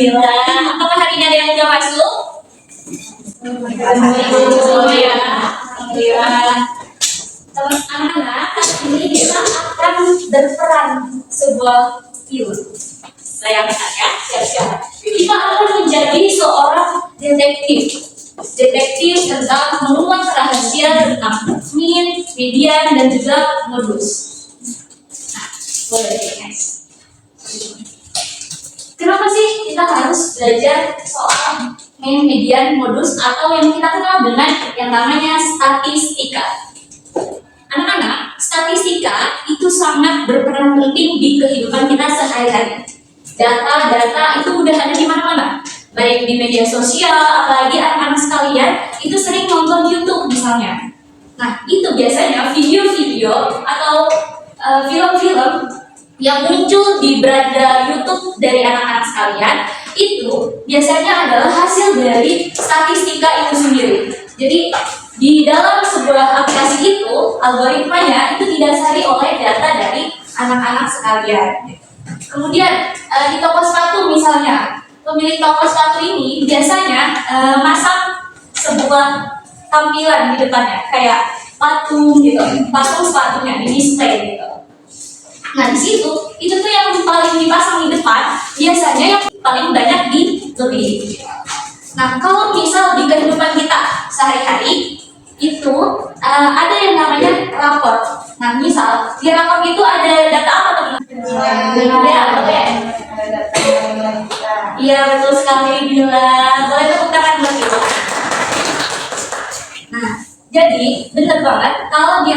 Alhamdulillah. Apakah hari ini ada yang sudah masuk? Alhamdulillah. Alhamdulillah. Anak-anak, hari ini kita akan berperan sebuah film. Saya angkat ya, siap-siap. Kita akan menjadi seorang detektif. Detektif tentang menguak rahasia tentang admin, median, dan juga modus. Nah, boleh guys. Kenapa sih kita harus belajar soal median, modus, atau yang kita kenal dengan yang namanya statistika? Anak-anak, statistika itu sangat berperan penting di kehidupan kita sehari-hari. Data-data itu udah ada di mana-mana, baik di media sosial, apalagi anak-anak sekalian itu sering nonton YouTube misalnya. Nah, itu biasanya video-video atau film-film yang muncul di beranda YouTube dari anak-anak sekalian itu biasanya adalah hasil dari statistika itu sendiri. Jadi di dalam sebuah aplikasi itu, algoritmanya itu didasari oleh data dari anak-anak sekalian. Kemudian di toko sepatu misalnya, pemilik toko sepatu ini biasanya masang sebuah tampilan di depannya kayak patung gitu, patung sepatunya di display gitu. Nah di situ itu tuh yang paling dipasang di depan biasanya yang paling banyak dibeli. Nah kalau misal di kehidupan kita sehari-hari itu ada yang namanya rapor. Nah misal di rapor itu ada data apa teman? Iya betul sekali Bila. Boleh tepuk tangan buat Bila. Nah jadi benar banget kalau di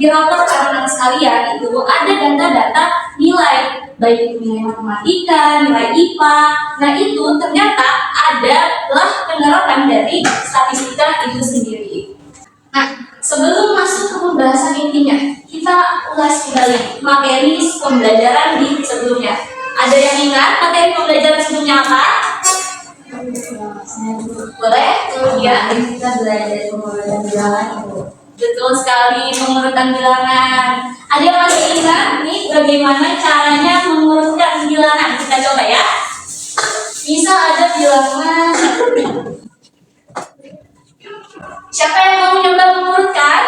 rapor anak-anak sekalian itu ada data-data nilai, baik nilai matematika, nilai IPA. Nah itu ternyata adalah penerapan dari statistika itu sendiri. Nah sebelum masuk ke pembahasan intinya, kita ulas kembali materi pembelajaran di sebelumnya. Ada yang ingat materi pembelajaran sebelumnya apa? Boleh? Ya, kita belajar pengurutan bilangan. Betul sekali, pengurutan bilangan. Ada yang masih ingat nih bagaimana caranya mengurutkan bilangan? Kita coba ya. Misal ada bilangan. Siapa yang mau nyoba mengurutkan?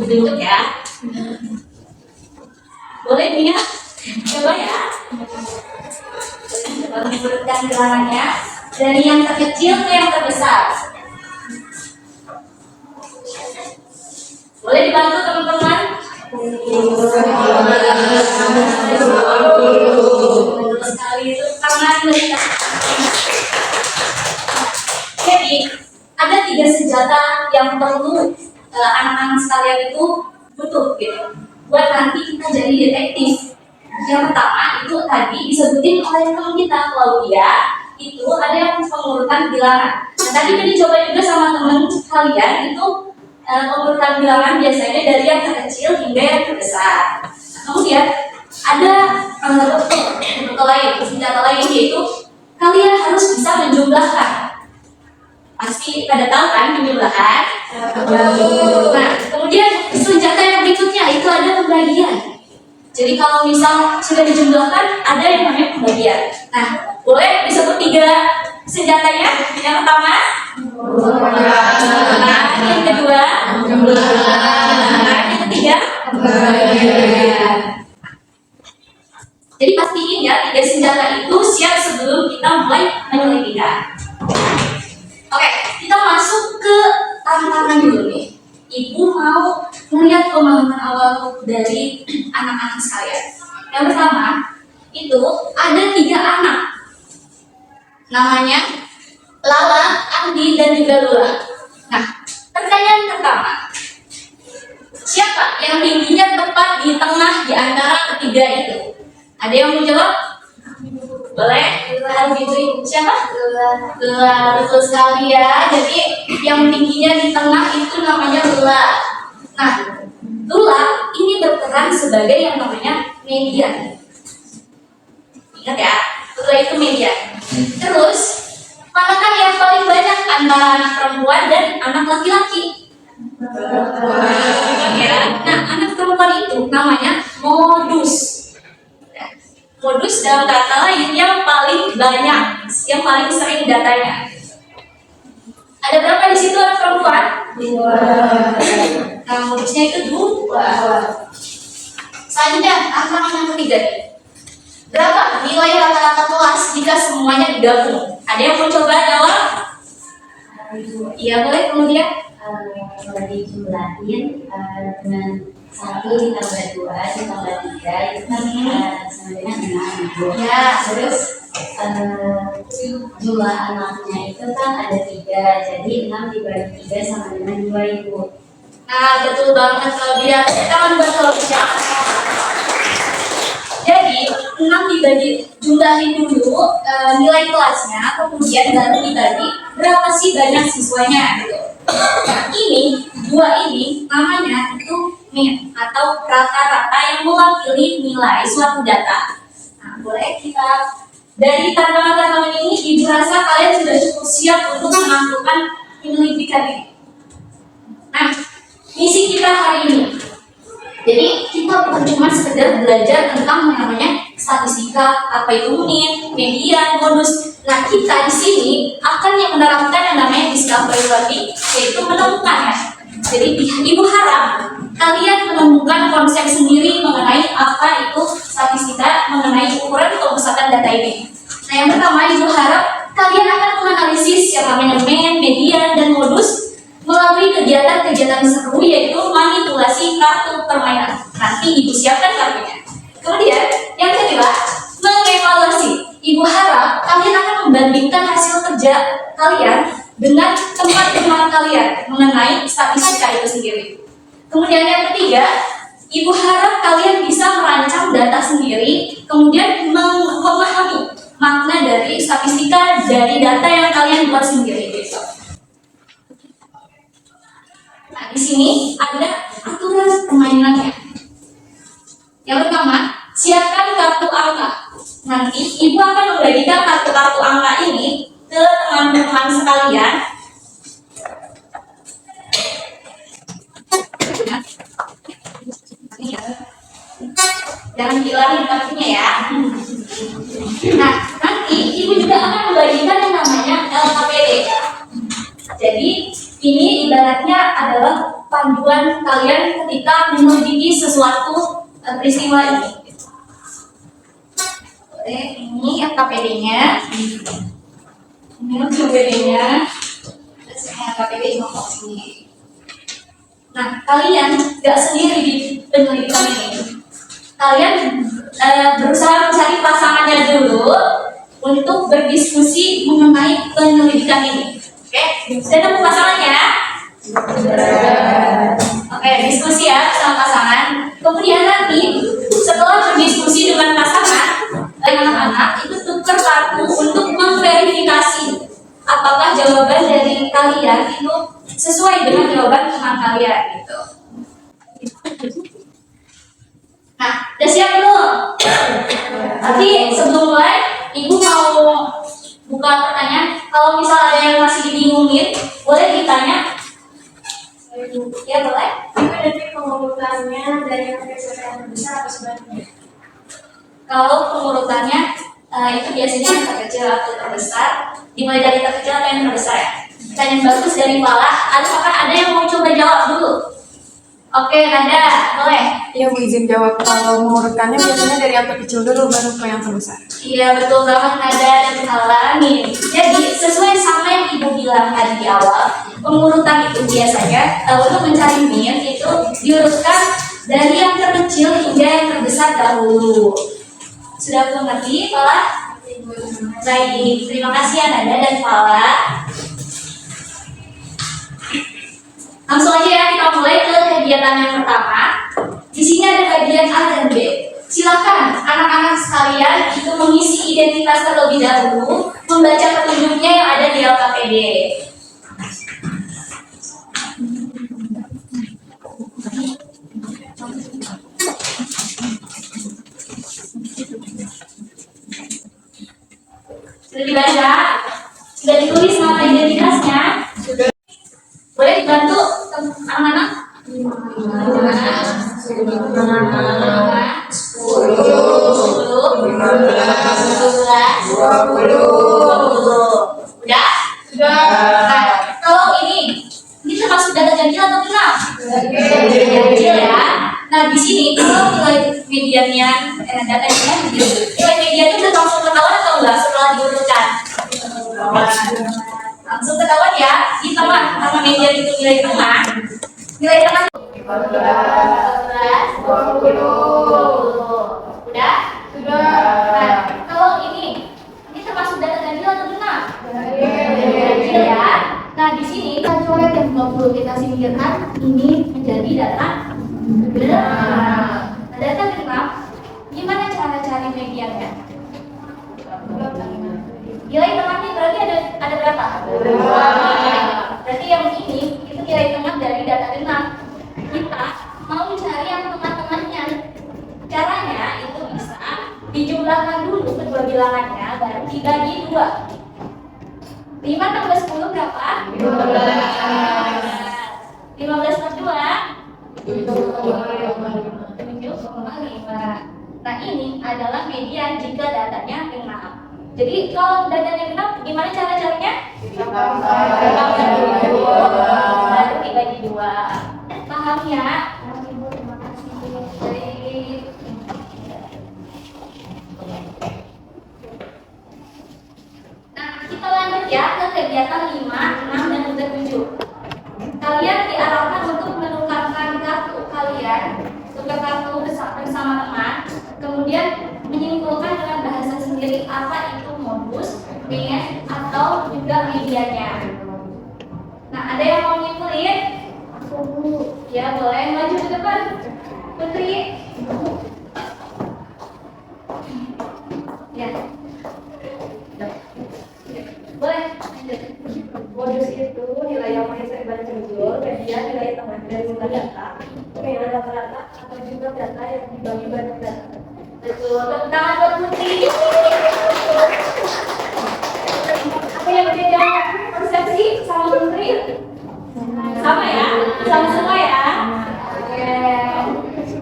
Bentuk ya. Boleh nih ya? Coba ya. Coba mengurutkan bilangannya dari yang terkecil ke yang terbesar. Boleh dibantu teman-teman? Betul sekali, itu tangan mereka. Jadi ada 3 senjata yang perlu anak-anak sekalian itu butuh gitu buat nanti kita jadi detektif. Yang pertama itu tadi disebutin oleh teman kita Claudia, itu ada yang pengurutan bilangan. Nah tadi udah dicoba juga sama teman kalian itu pengurutan bilangan biasanya dari yang terkecil hingga yang terbesar. Nah, kemudian ada senjata lain yaitu kalian harus bisa menjumlahkan. Pasti pada tahu kan penjumlahan? Nah, kemudian senjata yang berikutnya itu ada pembagian. Jadi kalau misal sudah dijumlahkan, ada yang namanya pembagian. Nah, boleh disebut 3 senjatanya? Yang pertama, yang kedua, yang ketiga, pembagian. Jadi pastiin ya 3 senjata itu siap sebelum kita mulai menyelidiki. Oke, kita masuk ke tantangan dulu nih. Ibu mau melihat pemahaman awal dari anak-anak sekalian. Yang pertama, itu ada 3 anak. Namanya Lala, Andi, dan juga Lula. Nah, pertanyaan pertama. Siapa yang tingginya tepat di tengah di antara ketiga itu? Ada yang mau jawab? Boleh? Siapa? Lula, betul sekali ya. Jadi yang tingginya di tengah itu namanya Lula. Nah, Lula ini berperan sebagai yang namanya median. Ingat ya, Lula itu median. Terus, manakah yang paling banyak antara anak perempuan dan anak laki-laki? Ya. Nah, anak perempuan itu namanya modus. Modus dalam kata lain yang paling banyak, yang paling sering datanya. Ada berapa di situ anak perempuan? 2. Nah, modusnya itu 2. Selanjutnya, tantangan yang ketiga nih. Berapa nilai rata-rata kelas jika semuanya digabung? Ada yang mau coba jawab? Iya boleh kemudian. Kalau dijumlahin dengan 1 ditambah 2 ditambah 3 itu kan sama dengan 6. Ya, terus jumlah anaknya itu kan ada 3, jadi 6 dibagi 3 sama dengan 2 Ibu. nah betul banget kalau dia kawan buat kalau bisa. Jadi 6 dibagi jumlahin dulu nilai kelasnya, kemudian baru dibagi berapa sih banyak siswanya gitu. Nah ini 2 ini namanya itu mean atau rata-rata yang mewakili nilai suatu data. Nah boleh kita dari tantangan-tantangan ini Ibu rasa kalian sudah cukup siap untuk melakukan penyelidikan ini. Nah misi kita hari ini. Jadi kita bukan cuma sekedar belajar tentang yang namanya statistika, apa itu mean, median, modus. Nah kita di sini akan yang menerapkan yang namanya discovery learning, yaitu menemukan ya. Jadi Ibu harap kalian menemukan konsep sendiri mengenai apa itu statistika, mengenai ukuran kebesaran data ini. Nah yang pertama Ibu harap kalian akan menganalisis yang namanya mean, median, dan modus melalui kegiatan-kegiatan seru yaitu manipulasi kartu permainan. Nanti Ibu siapkan kartunya. Kemudian yang kedua, mengevaluasi. Ibu harap kalian akan membandingkan hasil kerja kalian dengan tempat teman kalian mengenai statistika itu sendiri. Kemudian yang ketiga, Ibu harap kalian bisa merancang data sendiri, kemudian memahami makna dari statistika dari data yang kalian buat sendiri. Gitu. Nah, di sini ada aturan permainannya. Yang pertama, siapkan kartu angka. Nanti Ibu akan membagikan kartu-kartu angka ini ke teman-teman sekalian. Jangan dihilangin kartunya ya. Nah, nanti Ibu juga akan membagikan yang namanya LKPD. Jadi ini ibaratnya adalah panduan kalian ketika menyelidiki sesuatu peristiwa ini. Oke, ini LKPD-nya. Ini LKPD-nya. Terus LKPD mau sini. Nah, kalian nggak sendiri di penyelidikan ini. Kalian berusaha mencari pasangannya dulu untuk berdiskusi mengenai penyelidikan ini. Oke, sudah nemu pasangannya? Oke, diskusi ya sama pasangan. Kemudian nanti setelah berdiskusi dengan pasangan, anak-anak itu tukar kartu untuk memverifikasi apakah jawaban dari kalian itu sesuai dengan jawaban teman kalian gitu. Nah, udah siap belum? Nanti sebelum mulai, Ibu mau buka pertanyaan. Kalau misal ada yang masih dibingungin, boleh ditanya. Ya boleh. Dari pengurutannya dari yang kecil ke yang terbesar atau sebaliknya? Kalau pengurutannya itu biasanya yang terkecil atau terbesar, dimulai dari terkecil atau yang terbesar ya. Pertanyaan bagus dari Falah. Apakah ada yang mau coba jawab dulu? Oke, Nada, boleh. Iya, Bu izin jawab. Kalau mengurutkannya biasanya dari yang terkecil dulu baru ke yang terbesar. Iya, betul banget Nada dan Falah nih. Jadi sesuai sama yang Ibu bilang tadi di awal, pengurutan itu biasanya untuk mencari mean itu diurutkan dari yang terkecil hingga yang terbesar dahulu. Sudah mengerti, Falah? Baik, terima kasih ya Nada dan Falah. Langsung aja ya kita mulai ke kegiatan yang pertama. Di sini ada bagian A dan B. Silakan anak-anak sekalian itu mengisi identitas terlebih dahulu, membaca petunjuknya yang ada di LKPD. Sudah dibaca? Sudah ditulis nama identitasnya? Boleh dibantu anak-anak? 5, 10, 15, 20, 25, data median nilai median itu udah langsung ketahuan atau enggak setelah diurutkan? Langsung ketahuan ya, di tengah, karena median itu nilai tengah. Nilai tengah 14, 20. Udah? Nah, kalau ini termasuk data ganjil atau genap? Ganjil ya. Nah, di sini kita coret yang 20 kita singkirkan, ini menjadi data genap. Nah, data genap, gimana cara cari mediannya? Nilai tengahnya berarti ada berapa? Berarti yang ini itu nilai tengah dari data genap. Kita mau mencari yang tengah-tengahnya. Caranya itu bisa dijumlahkan dulu kedua bilangannya baru dibagi 2. 5 tambah 10 berapa? 15 per 2 7,5. Nah, ini adalah median jika datanya genap. Jadi kalau datanya genap, gimana cara carinya? Baru dibagi 2. Paham ya? Ibu, terima kasih. Nah, kita lanjut ya ke kegiatan 5, 6, dan 7. Kalian diarahkan untuk menukarkan kartu kalian, tukar kartu bersama teman, kemudian menyimpulkan dengan bahasa sendiri apa itu modus, mean, atau juga mediannya. Nah, ada yang mau nyimpulin? Ya, boleh maju ke depan. Putri. Ya. Boleh. Modus itu nilai yang paling sering muncul, kemudian nilai tengah dari jumlah data, nilai rata-rata, atau juga data yang dibagi banyak data. Betul. Tepuk tangan buat Putri. Apa yang berbeda persepsi sama Putri? Sama ya? Sama semua ya? Oke.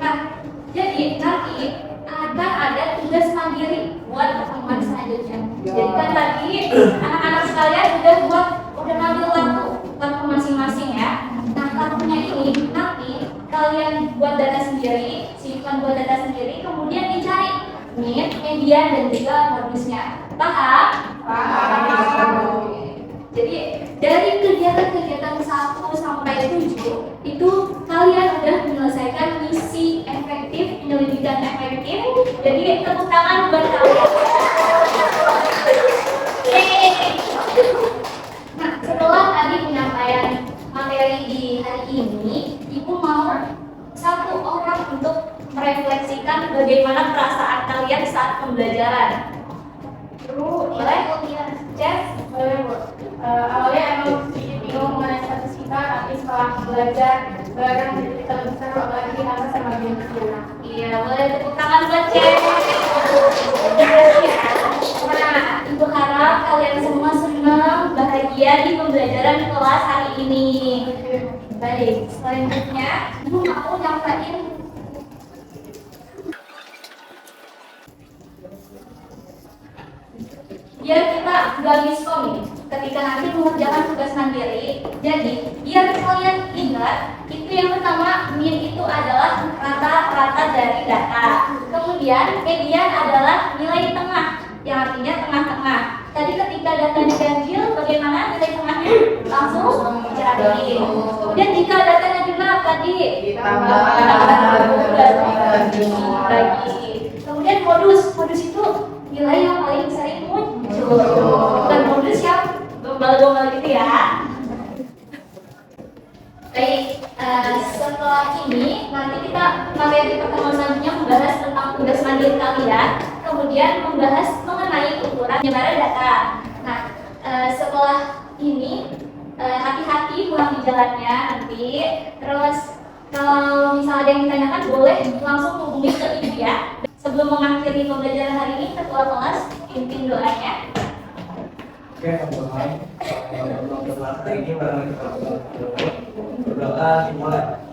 Nah, jadi nanti akan ada tugas mandiri buat pertemuan selanjutnya. Jadi kan tadi anak-anak sekalian udah ngambil waktu masing-masing ya. Nah, kartunya ini nanti kalian buat data sendiri, simpan buat data sendiri, kemudian dicari mean, median, dan juga modusnya. Paham? Paham. Jadi dari kegiatan-kegiatan 1 sampai 7 itu kalian udah menyelesaikan misi efektif, penyelidikan efektif. Jadi tepuk tangan buat kalian. Nah, setelah tadi penyampaian materi di hari ini, Ibu mau 1 orang untuk merefleksikan bagaimana perasaan kalian saat pembelajaran. Boleh? Cek? Boleh, Bu. Awalnya emang sedikit bingung mengenai statistika, tapi setelah belajar bareng kita besar, apalagi atas sama bagian kecil. Iya, boleh tepuk tangan buat Cek. Nah, Ibu harap kalian semua senang, bahagia di pembelajaran kelas hari ini. Baik, selanjutnya Ibu mau nyampain biar kita gak miskom nih ketika nanti mengerjakan tugas mandiri. Jadi biar kalian ingat, itu yang pertama mean itu adalah rata-rata dari data. Kemudian median adalah nilai tengah, yang artinya tengah-tengah. Tadi ketika datanya ganjil, bagaimana nilai tengahnya? Langsung dicari. Kemudian jika datanya genap tadi ditambah dibagi. Kemudian modus itu nilai yang paling sering muncul, bukan modus yang gombal-gombal gitu ya. Baik, setelah ini nanti kita materi pertemuan selanjutnya membahas tentang tugas mandiri kalian, kemudian membahas mengenai ukuran penyebaran data. Nah, setelah ini hati-hati pulang di jalannya nanti. Terus kalau misalnya ada yang ditanyakan boleh langsung hubungi ke Ibu ya. Sebelum mengakhiri pembelajaran hari ini, ketua kelas pimpin doanya. Oke, teman-teman, hari ini barang kita berdoa dimulai.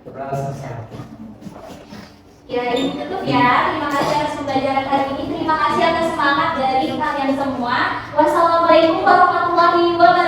Berdoa selesai. Ya, ini tutup ya. Terima kasih atas pembelajaran hari ini. Terima kasih atas semangat dari kalian semua. Wassalamualaikum warahmatullahi wabarakatuh.